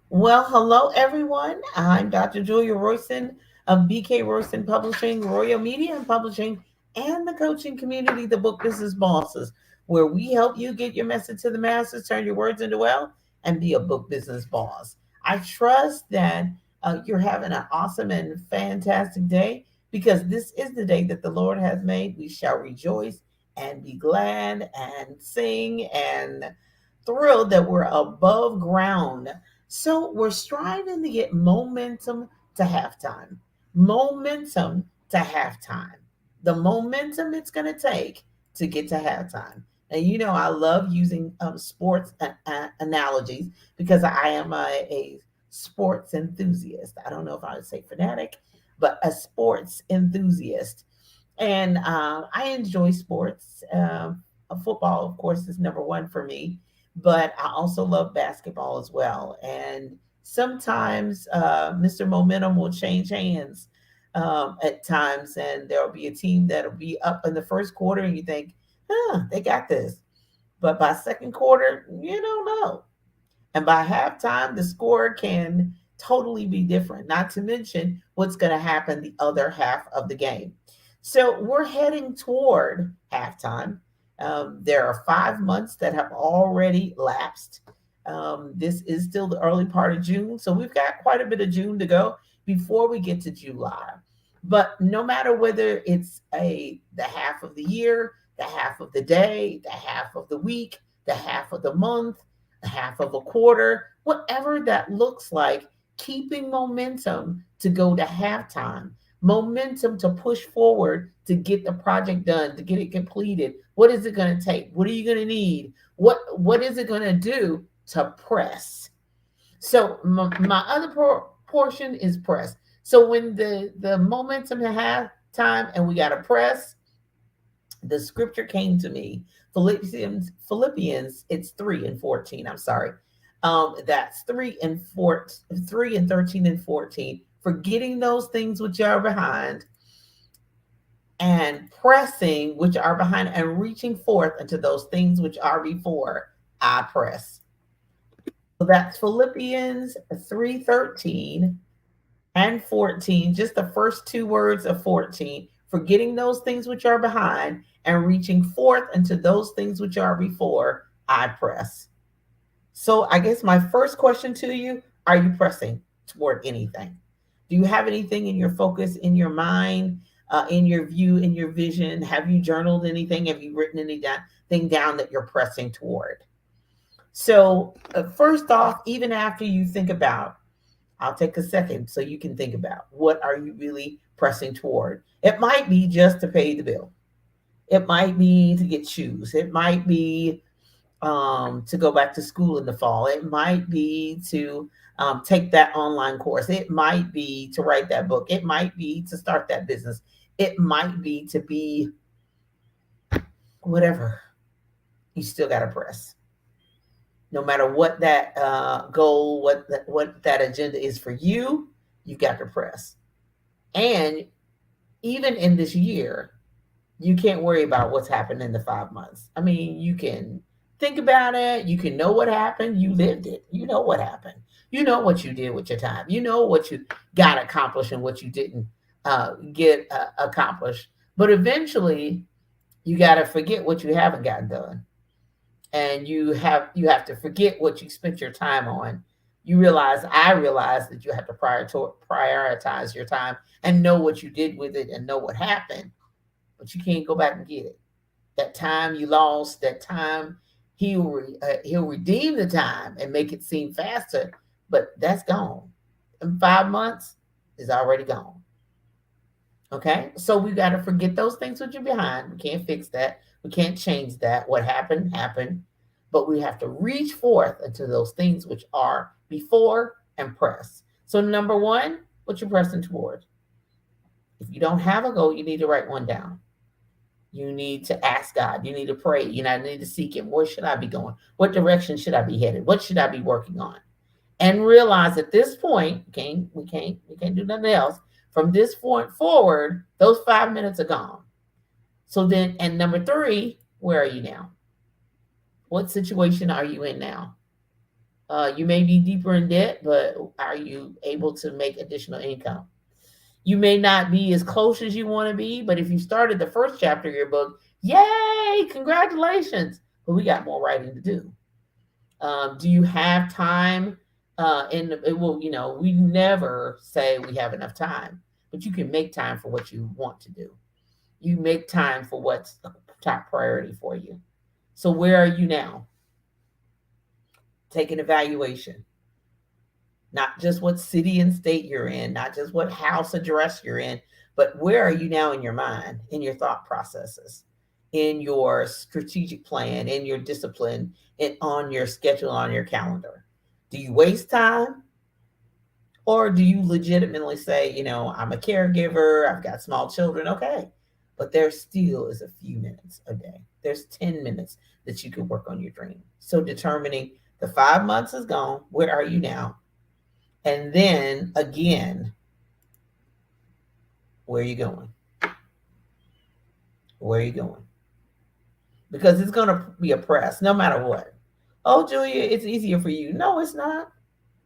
Well, hello everyone. I'm Dr. Julia Royston of BK Royston Publishing, Royal Media and Publishing, and the coaching community, the Book Business Bosses, where we help you get your message to the masses, turn your words into wealth, and be a book business boss. I trust that you're having an awesome and fantastic day because this is the day that the Lord has made. We shall rejoice and be glad and sing and thrilled that we're above ground, so we're striving to get momentum to halftime. Momentum to halftime. The momentum it's going to take to get to halftime. And I love using sports analogies because I am a sports enthusiast. I don't know if I would say fanatic, but a sports enthusiast. And I enjoy sports. Football, of course, is number one for me, but I also love basketball as well. And sometimes Mr. Momentum will change hands at times, and there'll be a team that'll be up in the first quarter, and you think, they got this. But by second quarter, you don't know. And by halftime, the score can totally be different, not to mention what's going to happen the other half of the game. So we're heading toward halftime. There are 5 months that have already lapsed. This is still the early part of June. So we've got quite a bit of June to go before we get to July. But no matter whether it's the half of the year, the half of the day, the half of the week, the half of the month, half of a quarter, whatever that looks like, keeping momentum to go to halftime, momentum to push forward to get the project done, to get it completed. What is it going to take? What are you going to need? What is it going to do to press? So my other portion is press. So when the momentum has time and we got to press, the scripture came to me. Philippians, it's 3 and 14. I'm sorry. That's 3 and 13 and 14. Forgetting those things which are behind and pressing which are behind and reaching forth unto those things which are before, I press. So that's Philippians 3:13 and 14, just the first two words of 14, forgetting those things which are behind and reaching forth unto those things which are before, I press. So I guess my first question to you, are you pressing toward anything? Do you have anything in your focus, in your mind, in your view, in your vision? Have you journaled anything? Have you written anything down that you're pressing toward? So, first off, even after you think about, I'll take a second so you can think about what are you really pressing toward. It might be just to pay the bill. It might be to get shoes. It might be to go back to school in the fall. It might be to take that online course. It might be to write that book. It might be to start that business. It might be to be whatever. You still got to press. No matter what that goal, what that agenda is for you, you got to press. And even in this year, you can't worry about what's happened in the 5 months. I mean, you can think about it. You can know what happened. You lived it. You know what happened. You know what you did with your time. You know what you got accomplished and what you didn't get accomplished. But eventually, you got to forget what you haven't gotten done, and you have to forget what you spent your time on. I realize that you have to prioritize your time and know what you did with it and know what happened, but you can't go back and get it. That time you lost, that time he'll redeem the time and make it seem faster, but that's gone. In 5 months is already gone. Okay, so we got to forget those things which are behind. We can't fix that. We can't change that. What happened happened, but we have to reach forth into those things which are before and press. So number one, what you're pressing toward. If you don't have a goal, you need to write one down. You need to ask God. You need to pray. You need to seek Him. Where should I be going? What direction should I be headed? What should I be working on? And realize at this point, we can't do nothing else. From this point forward, those 5 minutes are gone. So then, and number three, where are you now? What situation are you in now? You may be deeper in debt, but are you able to make additional income? You may not be as close as you want to be, but if you started the first chapter of your book, yay, congratulations. But we got more writing to do. Do you have time? And it will, we never say we have enough time, but you can make time for what you want to do. You make time for what's a top priority for you. So where are you now? Take an evaluation. Not just what city and state you're in, not just what house address you're in, but where are you now in your mind, in your thought processes, in your strategic plan, in your discipline, and on your schedule, on your calendar? Do you waste time? Or do you legitimately say, I'm a caregiver, I've got small children, okay. But there still is a few minutes a day. There's 10 minutes that you can work on your dream. So determining the 5 months is gone, where are you now? And then again, where are you going? Where are you going? Because it's going to be a press no matter what. Oh, Julia, it's easier for you. No, it's not.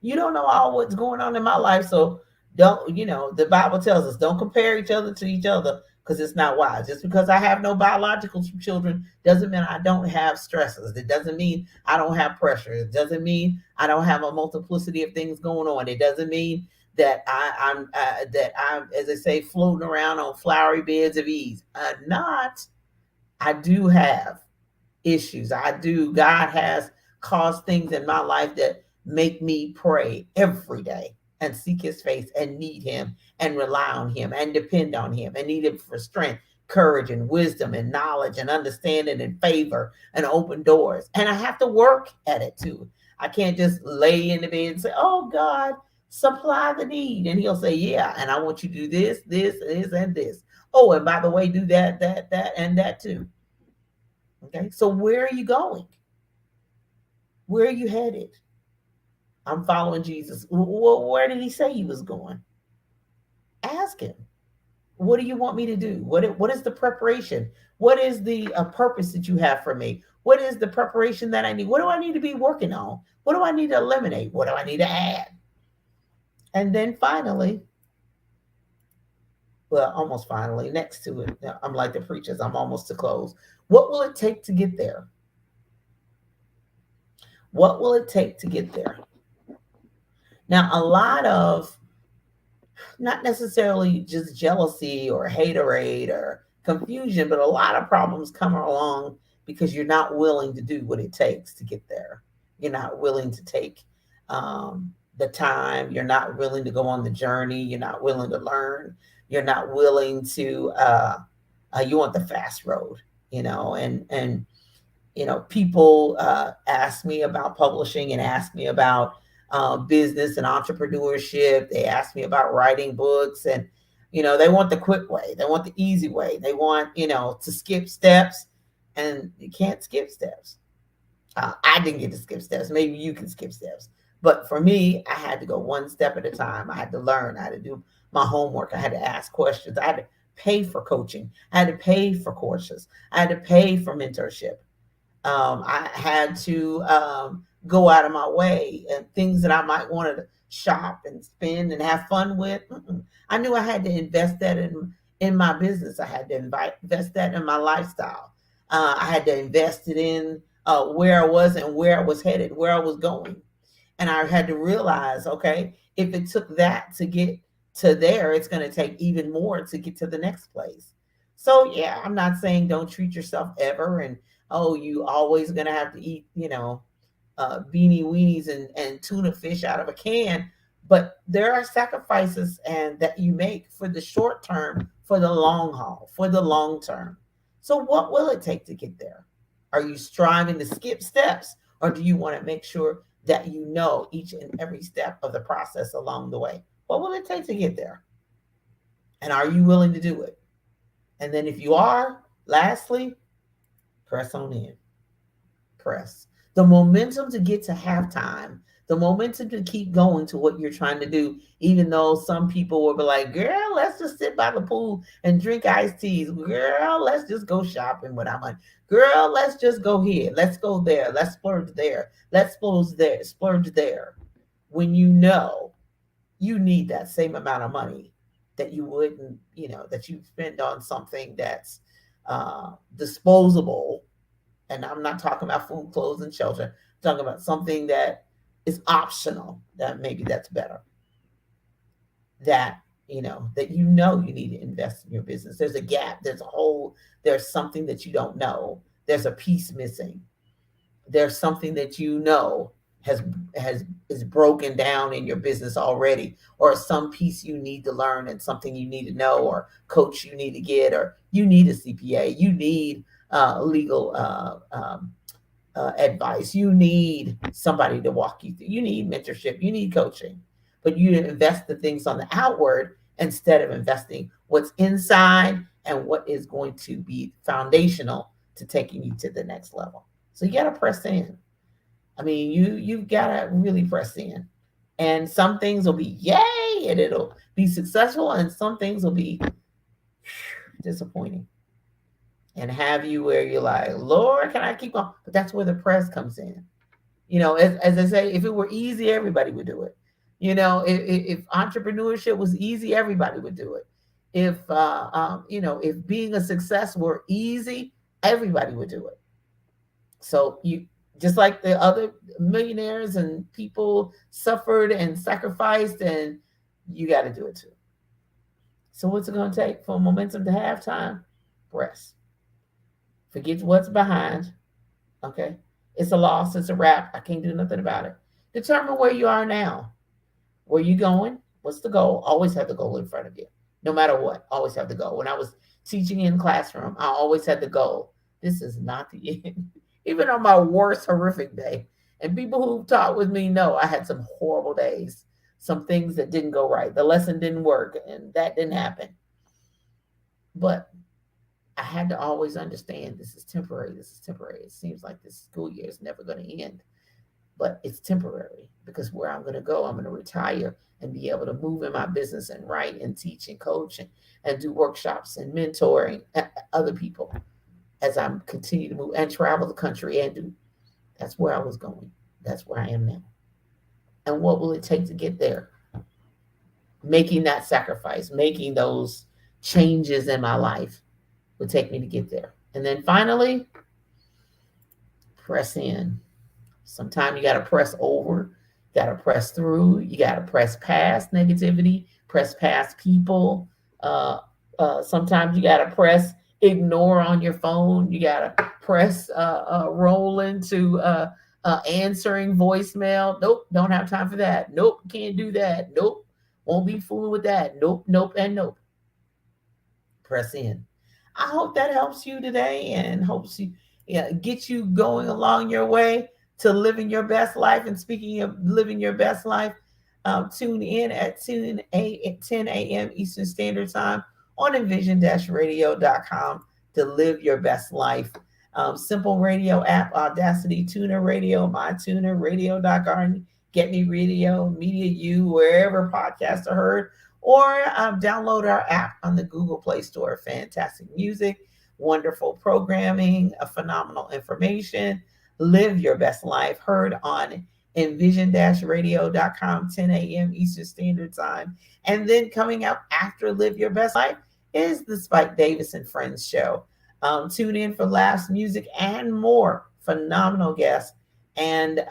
You don't know all what's going on in my life. So don't, the Bible tells us don't compare each other to each other because it's not wise. Just because I have no biological children doesn't mean I don't have stresses. It doesn't mean I don't have pressure. It doesn't mean I don't have a multiplicity of things going on. It doesn't mean that I'm, as I say, floating around on flowery beds of ease. Not. I do have issues. God has caused things in my life that make me pray every day and seek his face and need him and rely on him and depend on him and need him for strength, courage, and wisdom and knowledge and understanding and favor and open doors. And I have to work at it too. I can't just lay in the bed and say, oh God, supply the need. And he'll say, yeah, and I want you to do this, and this. Oh, and by the way, do that, and that too. Okay, so where are you going? Where are you headed? I'm following Jesus. Well, where did he say he was going? Ask him. What do you want me to do? What is the preparation? What is the purpose that you have for me? What is the preparation that I need? What do I need to be working on? What do I need to eliminate? What do I need to add? And then finally, well, almost finally, next to it, I'm like the preachers, I'm almost to close. What will it take to get there? What will it take to get there? Now, a lot of, not necessarily just jealousy or haterade or confusion, but a lot of problems come along because you're not willing to do what it takes to get there. You're not willing to take the time. You're not willing to go on the journey. You're not willing to learn. You're not willing to, you want the fast road, and people ask me about publishing and ask me about business and entrepreneurship. They ask me about writing books, and they want the quick way. They want the easy way. They want to skip steps, and you can't skip steps. I didn't get to skip steps. Maybe you can skip steps, but for me, I had to go one step at a time. I had to learn. I had to do my homework. I had to ask questions. I had to pay for coaching. I had to pay for courses. I had to pay for mentorship. I had to go out of my way and things that I might want to shop and spend and have fun with. I knew I had to invest that in my business. I had to invest that in my lifestyle. I had to invest it in where I was and where I was headed, where I was going. And I had to realize, okay, if it took that to get to there, it's going to take even more to get to the next place. So yeah, I'm not saying don't treat yourself ever, and oh, you always going to have to eat, beanie weenies and tuna fish out of a can. But there are sacrifices and that you make for the short term, for the long haul, for the long term. So what will it take to get there? Are you striving to skip steps, or do you want to make sure that you know each and every step of the process along the way? What will it take to get there? And are you willing to do it? And then if you are, lastly, press on in. Press. The momentum to get to halftime the momentum to keep going to what you're trying to do, even though some people will be like, girl, let's just sit by the pool and drink iced teas. Girl, let's just go shopping with our money. Girl, let's just go here. Let's go there. Let's splurge there. Let's splurge there. When you know you need that same amount of money that you wouldn't, that you spend on something that's disposable. And I'm not talking about food, clothes, and shelter. I'm talking about something that is optional. That maybe that's better. That you need to invest in your business. There's a gap. There's a hole. There's something that you don't know. There's a piece missing. There's something that has is broken down in your business already, or some piece you need to learn, and something you need to know, or coach you need to get, or you need a CPA, you need legal advice, you need somebody to walk you through, you need mentorship, you need coaching, but you invest the things on the outward instead of investing what's inside and what is going to be foundational to taking you to the next level. So you got to press in. I mean, you've got to really press in. And some things will be yay and it'll be successful, and some things will be disappointing and have you where you're like, Lord, can I keep on? But that's where the press comes in. As I say, if it were easy, everybody would do it. If entrepreneurship was easy, everybody would do it. If being a success were easy, everybody would do it. So you just like the other millionaires and people suffered and sacrificed, and you got to do it too. So what's it going to take for momentum to have time? Press. Forget what's behind. Okay. It's a loss. It's a wrap. I can't do nothing about it. Determine where you are now. Where you going? What's the goal? Always have the goal in front of you. No matter what, always have the goal. When I was teaching in classroom, I always had the goal. This is not the end. Even on my worst horrific day. And people who taught with me know I had some horrible days. Some things that didn't go right. The lesson didn't work, and that didn't happen. But I had to always understand this is temporary. This is temporary. It seems like this school year is never going to end, but it's temporary, because where I'm going to go, I'm going to retire and be able to move in my business and write and teach and coach and do workshops and mentoring other people as I continue to move and travel the country and do. That's where I was going. That's where I am now. And what will it take to get there? Making that sacrifice, making those changes in my life would take me to get there. And then finally, press in. Sometimes you got to press over, you got to press through, you got to press past negativity, press past people. Sometimes you got to press ignore on your phone. You got to press roll into answering voicemail. Nope, don't have time for that. Nope, can't do that. Nope, won't be fooling with that. Nope, nope, and nope. Press in. I hope that helps you today and hopes you get you going along your way to living your best life. And speaking of living your best life, tune in at 10 a.m. Eastern Standard Time on envision-radio.com to live your best life. Simple radio app, Audacity, Tuner Radio, MyTuner, Radio.garden, Get Me Radio, Media U, wherever podcasts are heard, or download our app on the Google Play Store. Fantastic music, wonderful programming, phenomenal information. Live your best life, heard on envision-radio.com, 10 a.m. Eastern Standard Time. And then coming up after Live Your Best Life is the Spike Davis and Friends show. Tune in for laughs, music, and more. Phenomenal guests and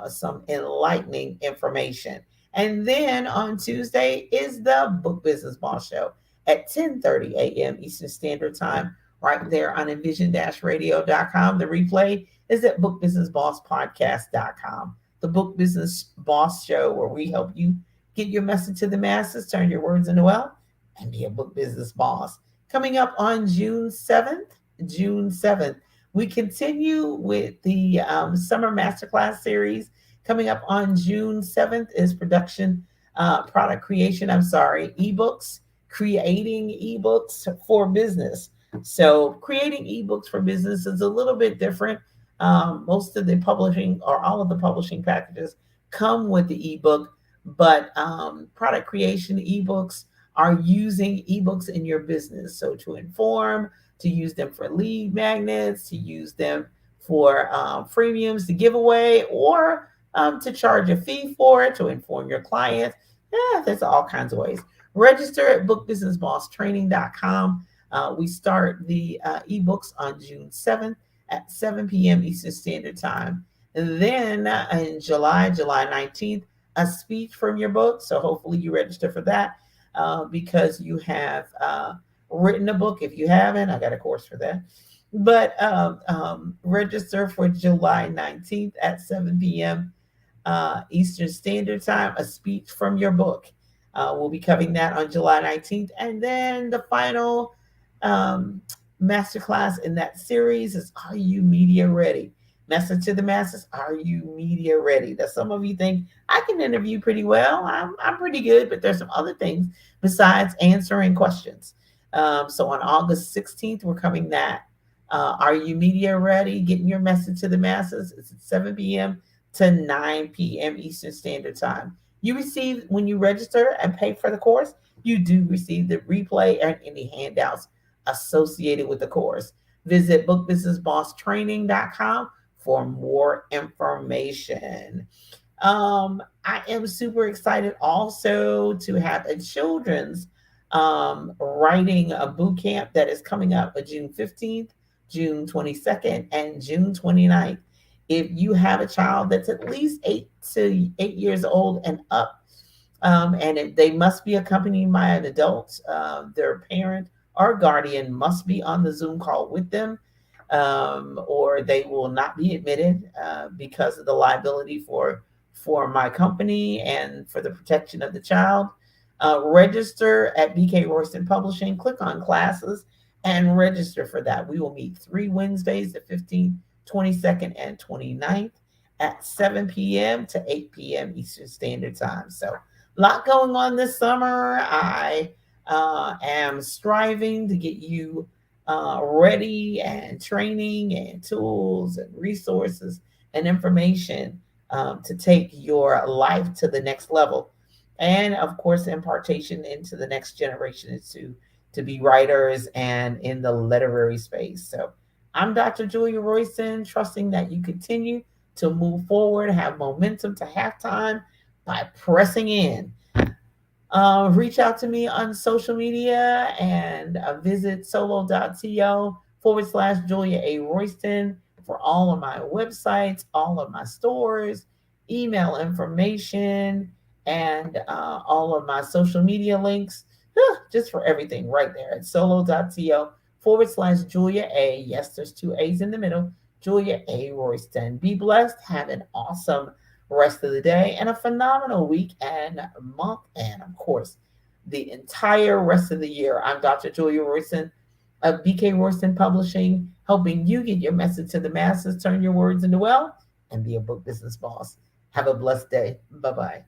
some enlightening information. And then on Tuesday is the Book Business Boss Show at 10:30 a.m. Eastern Standard Time, right there on envision-radio.com. The replay is at bookbusinessbosspodcast.com. The Book Business Boss Show, where we help you get your message to the masses, turn your words into wealth, and be a book business boss. Coming up on June 7th, we continue with the Summer Masterclass series. Coming up on June 7th is product creation, ebooks, creating ebooks for business. So creating ebooks for business is a little bit different. Most of the publishing or all of the publishing packages come with the ebook, but product creation ebooks are using ebooks in your business. So to inform, to use them for lead magnets, to use them for freemiums to give away, or to charge a fee for it, to inform your clients. Yeah, there's all kinds of ways. Register at bookbusinessbosstraining.com. We start the ebooks on June 7th at 7 p.m. Eastern Standard Time. And then in July 19th, a speech from your book. So hopefully you register for that because you have written a book. If you haven't, I got a course for that. But register for July 19th at 7 p.m. Eastern Standard Time, a speech from your book. We'll be covering that on July 19th. And then the final um, masterclass in that series is Are You Media Ready? Message to the masses, are you media ready? That some of you think I can interview pretty well. I'm pretty good, but there's some other things besides answering questions. So on August 16th, we're coming that. Are you media ready? Getting your message to the masses. It's at 7 p.m. to 9 p.m. Eastern Standard Time. You receive, when you register and pay for the course, you do receive the replay and any handouts associated with the course. Visit bookbusinessbosstraining.com for more information. I am super excited also to have a children's writing a boot camp that is coming up on June 15th, June 22nd, and June 29th. If you have a child that's at least 8 years old and up, they must be accompanied by an adult, their parent or guardian must be on the Zoom call with them, or they will not be admitted because of the liability for my company and for the protection of the child. Register at BK Royston Publishing. Click on classes and register for that. We will meet 3 Wednesdays, the 15th, 22nd, and 29th at 7 p.m. to 8 p.m. Eastern Standard Time. So, a lot going on this summer. I am striving to get you ready and training and tools and resources and information to take your life to the next level. And of course, impartation into the next generation is to be writers and in the literary space. So I'm Dr. Julia Royston, trusting that you continue to move forward, have momentum to halftime by pressing in. Reach out to me on social media and visit solo.to/Julia A. Royston for all of my websites, all of my stores, email information, and all of my social media links, just for everything right there at solo.to/Julia A. Yes, there's 2 A's in the middle, Julia A. Royston. Be blessed. Have an awesome rest of the day and a phenomenal week and month, and of course, the entire rest of the year. I'm Dr. Julia Royston of BK Royston Publishing, helping you get your message to the masses, turn your words into wealth, and be a book business boss. Have a blessed day. Bye bye.